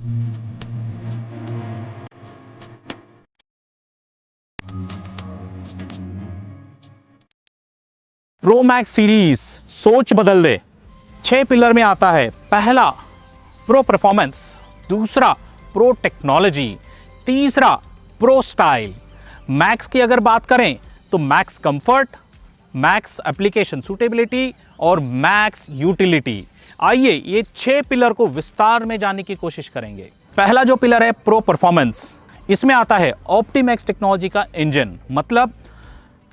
Pro max series सोच बदल दे। 6 pillar में आता है। पहला प्रो परफॉर्मेंस, दूसरा प्रो टेक्नोलॉजी, तीसरा प्रो स्टाइल। मैक्स की अगर बात करें तो max comfort, max application suitability और मैक्स यूटिलिटी। आइए ये 6 पिलर को विस्तार में जानने की कोशिश करेंगे। पहला जो पिलर है प्रो परफॉर्मेंस, इसमें आता है ऑप्टिमैक्स टेक्नोलॉजी का इंजन। मतलब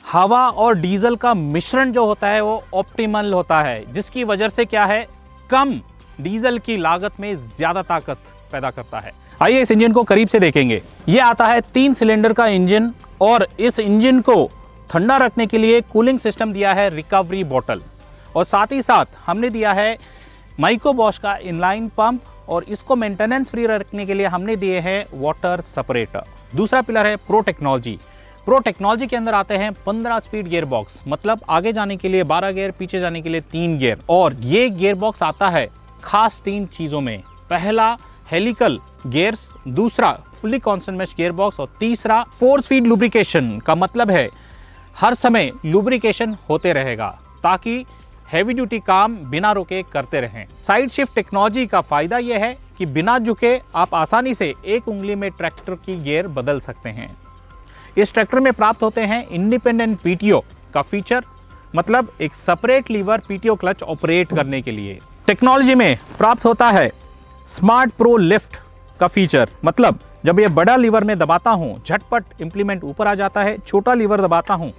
हवा और डीजल का मिश्रण जो होता है वो ऑप्टिमल होता है, जिसकी वजह से क्या है, कम डीजल की लागत में ज्यादा ताकत पैदा करता है। आइए इस इंजन को करीब से देखेंगे। ये आता है 3 सिलेंडर का इंजन और इस इंजन को ठंडा रखने के लिए कूलिंग सिस्टम दिया है रिकवरी बॉटल, और साथ ही साथ हमने दिया है माइको बॉश का इनलाइन पंप, और इसको मेंटेनेंस फ्री रखने के लिए हमने दिए हैं वाटर सेपरेटर। दूसरा पिलर है प्रो टेक्नोलॉजी। प्रो टेक्नोलॉजी के अंदर आते हैं 15 स्पीड गियर बॉक्स, मतलब आगे जाने के लिए 12 गियर, पीछे जाने के लिए 3 गियर। और ये गियर बॉक्स आता है खास 3 चीजों में। पहला हेलिकल गियर्स, दूसरा fully constant mesh gear box, और तीसरा फोर्स फीड लुब्रिकेशन का मतलब है हर समय लुब्रिकेशन होते रहेगा ताकि हैवी ड्यूटी काम बिना रुके करते रहें। साइड शिफ्ट टेक्नोलॉजी का फायदा यह है कि बिना झुके आप आसानी से एक उंगली में ट्रैक्टर की गियर बदल सकते हैं। इस ट्रैक्टर में प्राप्त होते हैं इंडिपेंडेंट पीटीओ का फीचर, मतलब एक separate lever PTO clutch operate करने के लिए। टेक्नोलॉजी में प्राप्त होता है स्मार्ट प्रो लिफ्ट का फीचर, मतलब जब ये बड़ा लीवर में दबाता हूं झटपट इंप्लीमेंट ऊपर आ जाता है, छोटा लीवर दबाता हूं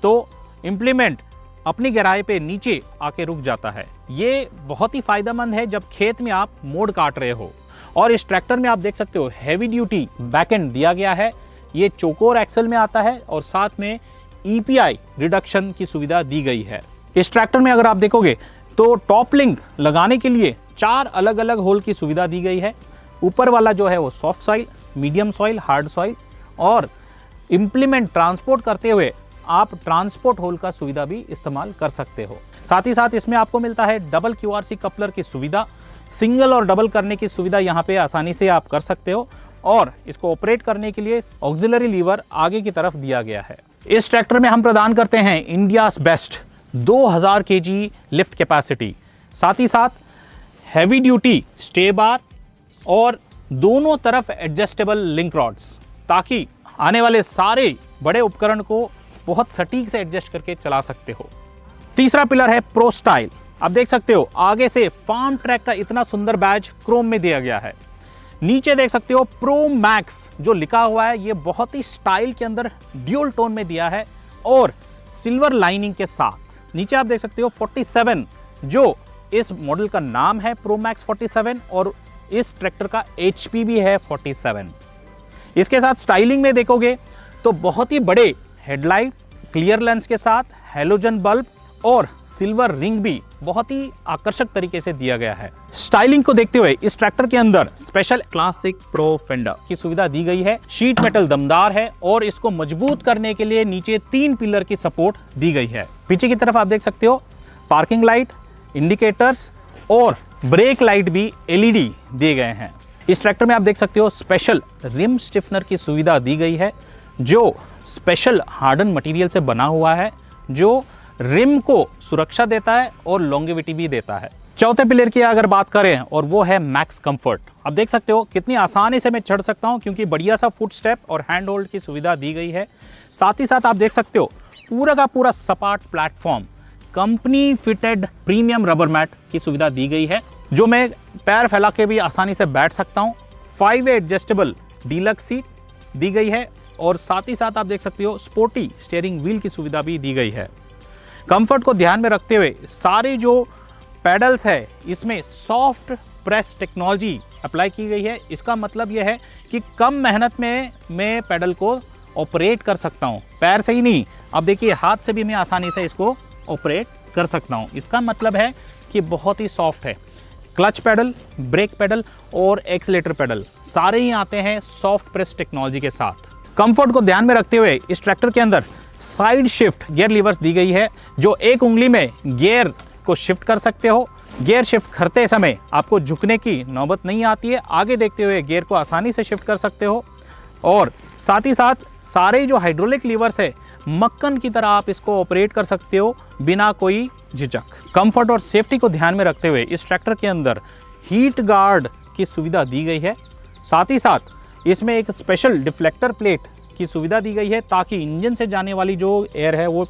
तो इंप्लीमेंट अपनी गहराई पे नीचे आके रुक जाता है। ये बहुत ही फायदेमंद है जब खेत में आप मोड़ काट रहे हो। और इस ट्रैक्टर में आप देख सकते हो हैवी ड्यूटी बैकएंड दिया गया है। ये चोकोर एक्सल में आता है और साथ में ईपीआई रिडक्शन की सुविधा दी गई है। इस ट्रैक्टर में अगर आप देखोगे तो टॉप लिंक लगाने के लिए 4 अलग अलग होल की सुविधा दी गई है। ऊपर वाला जो है वो soft soil, medium soil, hard soil, और इंप्लीमेंट ट्रांसपोर्ट करते हुए आप ट्रांसपोर्ट होल का सुविधा भी इस्तेमाल कर सकते हो। साथ ही साथ इसमें आपको मिलता है डबल क्यूआरसी कपलर की सुविधा। सिंगल और डबल करने की सुविधा यहाँ पे आसानी से आप कर सकते हो, और इसको ऑपरेट करने के लिए ऑक्सिलरी लीवर आगे की तरफ दिया गया है। इस ट्रैक्टर में हम प्रदान करते हैं India's best 2000 KG lift capacity, साथ ही साथ हैवी ड्यूटी स्टे बार और दोनों तरफ एडजस्टेबल लिंक रॉड्स, ताकि आने वाले सारे बड़े उपकरण को बहुत सटीक से एडजस्ट करके चला सकते हो। तीसरा पिलर है प्रो स्टाइल। आप देख सकते हो आगे से फार्म ट्रैक का इतना सुंदर बैज क्रोम में दिया गया है। नीचे देख सकते हो प्रो मैक्स जो लिखा हुआ है, ये बहुत ही स्टाइल के अंदर ड्यूल टोन में दिया है और सिल्वर लाइनिंग के साथ। नीचे आप देख सकते हो 47 जो इस मॉडल का नाम है प्रो मैक्स 47, और इस ट्रैक्टर का HP भी है 47। इसके साथ स्टाइलिंग में देखोगे तो बहुत ही बड़े हेडलाइट, क्लियर लेंस के साथ हैलोजन बल्ब और सिल्वर रिंग भी बहुत ही आकर्षक तरीके से दिया गया है। स्टाइलिंग को देखते हुए इस ट्रैक्टर के अंदर स्पेशल क्लासिक प्रो फेंडर की सुविधा दी गई है। शीट मेटल दमदार है और इसको मजबूत करने के लिए नीचे 3 पिलर की सपोर्ट दी गई है। पीछे की तरफ आप देख सकते हो पार्किंग लाइट, इंडिकेटर्स और ब्रेक लाइट भी LED दिए गए हैं। इस ट्रैक्टर में आप देख सकते हो स्पेशल रिम स्टिफनर की सुविधा दी गई है, जो स्पेशल हार्डन मटेरियल से बना हुआ है, जो रिम को सुरक्षा देता है और लॉन्गेविटी भी देता है। चौथे पिलर की अगर बात करें और वो है मैक्स कंफर्ट। आप देख सकते हो कितनी आसानी से मैं चढ़ सकता हूं, क्योंकि बढ़िया सा फुट स्टेप और हैंड होल्ड की सुविधा दी गई है। साथ ही साथ आप देख सकते हो पूरा का पूरा सपाट platform, company fitted premium rubber mat की सुविधा दी गई है, जो मैं पैर फैला के भी आसानी से बैठ सकता हूँ। 5-वे एडजस्टेबल डीलक्स सीट दी गई है, और साथ ही साथ आप देख सकते हो स्पोर्टी स्टीयरिंग व्हील की सुविधा भी दी गई है। कंफर्ट को ध्यान में रखते हुए सारे जो पैडल्स है इसमें सॉफ्ट प्रेस टेक्नोलॉजी अप्लाई की गई है। इसका मतलब यह है कि कम मेहनत में मैं पैडल को ऑपरेट कर सकता हूं, पैर से ही नहीं, अब देखिए हाथ से भी मैं आसानी से इसको ऑपरेट कर सकता हूं। इसका मतलब है कि बहुत ही सॉफ्ट है। क्लच पैडल, ब्रेक पैडल और एक्सीलेटर पैडल सारे ही आते हैं सॉफ्ट प्रेस टेक्नोलॉजी के साथ। कंफर्ट को ध्यान में रखते हुए इस ट्रैक्टर के अंदर साइड शिफ्ट गियर लीवर्स दी गई है, जो एक उंगली में गियर को शिफ्ट कर सकते हो गियर शिफ्ट करते समय आपको झुकने की नौबत नहीं आती है, आगे देखते हुए गियर को आसानी से शिफ्ट कर सकते हो। और साथ ही साथ सारे जो हाइड्रोलिक लीवर्स है मक्खन की तरह आप इसको ऑपरेट कर सकते हो बिना कोई झिझक। कंफर्ट और सेफ्टी को ध्यान में रखते हुए इस ट्रैक्टर के अंदर हीट गार्ड की सुविधा दी गई है। साथ ही साथ इसमें एक स्पेशल डिफ्लेक्टर प्लेट की सुविधा दी गई है ताकि इंजन से जाने वाली जो एयर है वो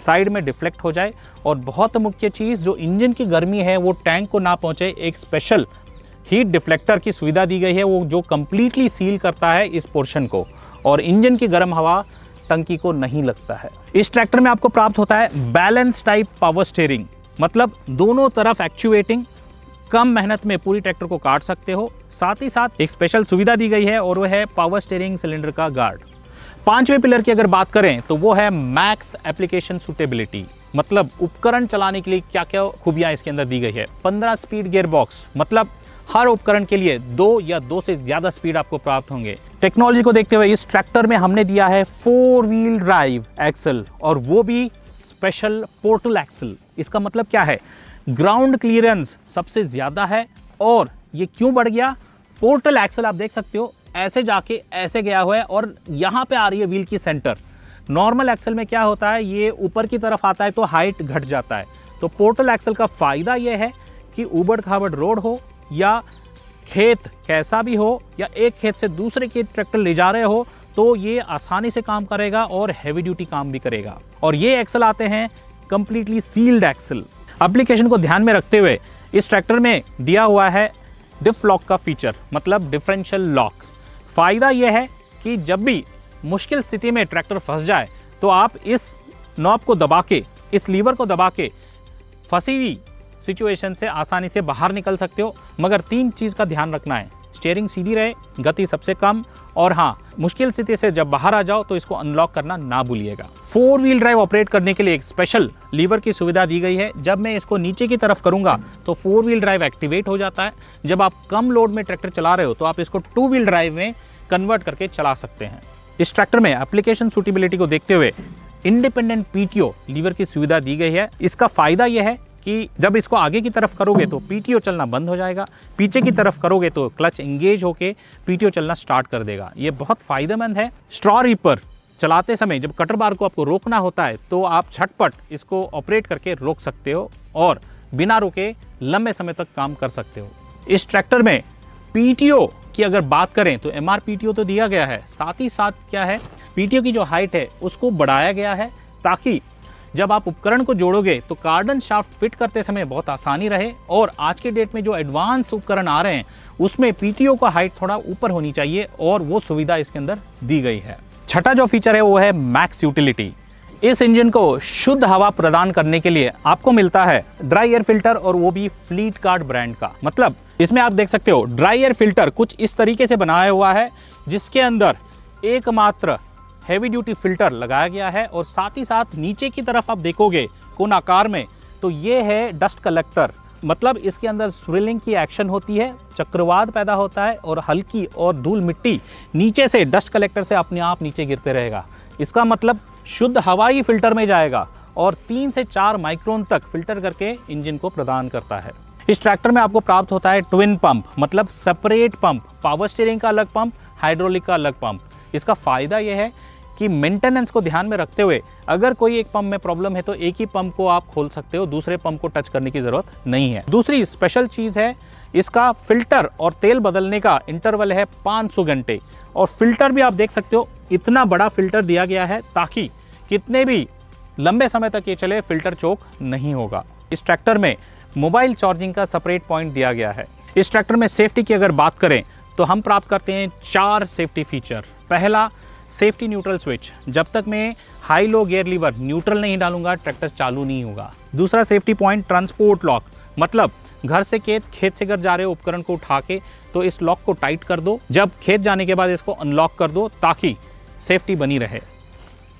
साइड में डिफ्लेक्ट हो जाए। और बहुत मुख्य चीज़, जो इंजन की गर्मी है वो टैंक को ना पहुंचे, एक स्पेशल हीट डिफ्लेक्टर की सुविधा दी गई है वो जो कंप्लीटली सील करता है इस पोर्शन को, और इंजन की गर्म हवा टंकी को नहीं लगता है। इस ट्रैक्टर में आपको प्राप्त होता है बैलेंस टाइप पावर स्टीयरिंग, मतलब दोनों तरफ एक्चुएटिंग, कम मेहनत में पूरी ट्रैक्टर को काट सकते हो। साथ ही साथ एक स्पेशल सुविधा दी गई है और वो है पावर स्टीयरिंग सिलेंडर का गार्ड। पांचवें पिलर की अगर बात करें तो वो है मैक्स एप्लीकेशन सूटेबिलिटी, मतलब उपकरण चलाने के लिए क्या क्या खूबियां इसके अंदर दी गई है। 15 स्पीड गियर बॉक्स, मतलब हर उपकरण के लिए 2 या 2 से ज्यादा स्पीड आपको प्राप्त होंगे। टेक्नोलॉजी को देखते हुए इस ट्रैक्टर में हमने दिया है 4 व्हील ड्राइव एक्सल, और वो भी स्पेशल पोर्टल एक्सल। इसका मतलब क्या है, ग्राउंड क्लियरेंस सबसे ज्यादा है। और ये क्यों बढ़ गया, पोर्टल एक्सल आप देख सकते हो ऐसे जाके ऐसे गया हुआ है और यहाँ पे आ रही है व्हील की सेंटर। नॉर्मल एक्सल में क्या होता है, ये ऊपर की तरफ आता है तो हाइट घट जाता है। तो पोर्टल एक्सल का फायदा ये है कि उबड़ खाबड़ रोड हो या खेत कैसा भी हो, या एक खेत से दूसरे खेत ट्रैक्टर ले जा रहे हो, तो ये आसानी से काम करेगा और हैवी ड्यूटी काम भी करेगा। और ये एक्सल आते हैं कंप्लीटली सील्ड एक्सल। एप्लीकेशन को ध्यान में रखते हुए इस ट्रैक्टर में दिया हुआ है डिफ लॉक का फीचर, मतलब डिफरेंशियल लॉक। फायदा यह है कि जब भी मुश्किल स्थिति में ट्रैक्टर फंस जाए तो आप इस नॉब को दबा के, इस लीवर को दबा के फंसी हुई सिचुएशन से आसानी से बाहर निकल सकते हो। मगर 3 चीज का ध्यान रखना है, स्टीयरिंग सीधी रहे, गति सबसे कम, और हाँ, मुश्किल स्थिति से जब बाहर आ जाओ तो इसको अनलॉक करना ना भूलिएगा। 4 व्हील ड्राइव ऑपरेट करने के लिए एक स्पेशल लीवर की सुविधा दी गई है। जब मैं इसको नीचे की तरफ करूंगा तो 4 व्हील ड्राइव एक्टिवेट हो जाता है। जब आप कम लोड में ट्रैक्टर चला रहे हो तो आप इसको 2 व्हील ड्राइव में कन्वर्ट करके चला सकते हैं। इस ट्रैक्टर में एप्लीकेशन सूटेबिलिटी को देखते हुए इंडिपेंडेंट पीटीओ लीवर की सुविधा दी गई है। इसका फायदा यह है कि जब इसको आगे की तरफ करोगे तो पीटीओ चलना बंद हो जाएगा, पीछे की तरफ करोगे तो क्लच एंगेज होके पीटीओ चलना स्टार्ट कर देगा। ये बहुत फायदेमंद है। स्ट्रॉ रीपर चलाते समय जब कटर बार को आपको रोकना होता है तो आप झटपट इसको ऑपरेट करके रोक सकते हो और बिना रुके लंबे समय तक काम कर सकते हो। इस ट्रैक्टर में पीटीओ की अगर बात करें तो एमआरपीटीओ तो दिया गया है, साथ ही साथ क्या है, पीटीओ की जो हाइट है उसको बढ़ाया गया है ताकि जब आप उपकरण को जोड़ोगे तो कार्डन शाफ्ट फिट करते समय बहुत आसानी रहे। और आज के डेट में जो एडवांस उपकरण आ रहे हैं उसमें पीटीओ का हाइट थोड़ा ऊपर होनी चाहिए और वो सुविधा इसके अंदर दी गई है। छठा जो फीचर है वो है मैक्स यूटिलिटी। इस इंजन को शुद्ध हवा प्रदान करने के लिए आपको मिलता है ड्राई एयर फिल्टर, और वो भी फ्लीट कार्ड ब्रांड का। मतलब इसमें आप देख सकते हो ड्राई एयर फिल्टर कुछ इस तरीके से बनाया हुआ है जिसके अंदर एकमात्र हैवी ड्यूटी फिल्टर लगाया गया है। और साथ ही साथ नीचे की तरफ आप देखोगे कोन आकार में तो ये है डस्ट कलेक्टर, मतलब इसके अंदर स्विलिंग की एक्शन होती है, चक्रवात पैदा होता है और हल्की और धूल मिट्टी नीचे से डस्ट कलेक्टर से अपने आप नीचे गिरते रहेगा। इसका मतलब शुद्ध हवा ही फिल्टर में जाएगा और 3 से 4 माइक्रोन तक फिल्टर करके इंजन को प्रदान करता है। इस ट्रैक्टर में आपको प्राप्त होता है ट्विन पंप, मतलब सेपरेट पंप, पावर स्टीयरिंग का अलग पंप, हाइड्रोलिक का अलग पंप। इसका फायदा यह है कि मेंटेनेंस को ध्यान में रखते हुए अगर कोई एक पंप में प्रॉब्लम है तो एक ही पंप को आप खोल सकते हो, दूसरे पंप को टच करने की जरूरत नहीं है। दूसरी स्पेशल चीज है इसका फिल्टर और तेल बदलने का इंटरवल है 500 घंटे। और फिल्टर भी आप देख सकते हो इतना बड़ा फिल्टर दिया गया है ताकि कितने भी लंबे समय तक ये चले, फिल्टर चोक नहीं होगा। इस ट्रैक्टर में मोबाइल चार्जिंग का सेपरेट पॉइंट दिया गया है। इस ट्रैक्टर में सेफ्टी की अगर बात करें तो हम प्राप्त करते हैं 4 सेफ्टी फीचर। पहला, सेफ्टी न्यूट्रल स्विच, जब तक मैं high low gear lever neutral नहीं डालूंगा ट्रैक्टर चालू नहीं होगा। दूसरा सेफ्टी पॉइंट ट्रांसपोर्ट लॉक, मतलब घर से खेत से घर जा रहे हो उपकरण को उठा के तो इस लॉक को टाइट कर दो, जब खेत जाने के बाद इसको अनलॉक कर दो ताकि सेफ्टी बनी रहे।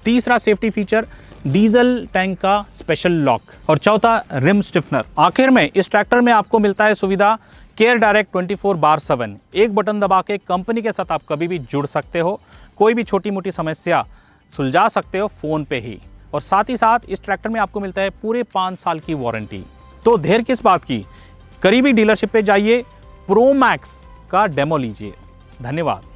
तीसरा सेफ्टी फीचर डीजल टैंक का स्पेशल लॉक। और चौथा, रिम स्टिफनर। आखिर में इस ट्रैक्टर में आपको मिलता है सुविधा केयर डायरेक्ट 24/7। एक बटन दबा के कंपनी के साथ आप कभी भी जुड़ सकते हो, कोई भी छोटी मोटी समस्या सुलझा सकते हो फ़ोन पे ही। और साथ ही साथ इस ट्रैक्टर में आपको मिलता है पूरे 5 साल की वारंटी। तो देर किस बात की, करीबी डीलरशिप पे जाइए, प्रो मैक्स का डेमो लीजिए। धन्यवाद।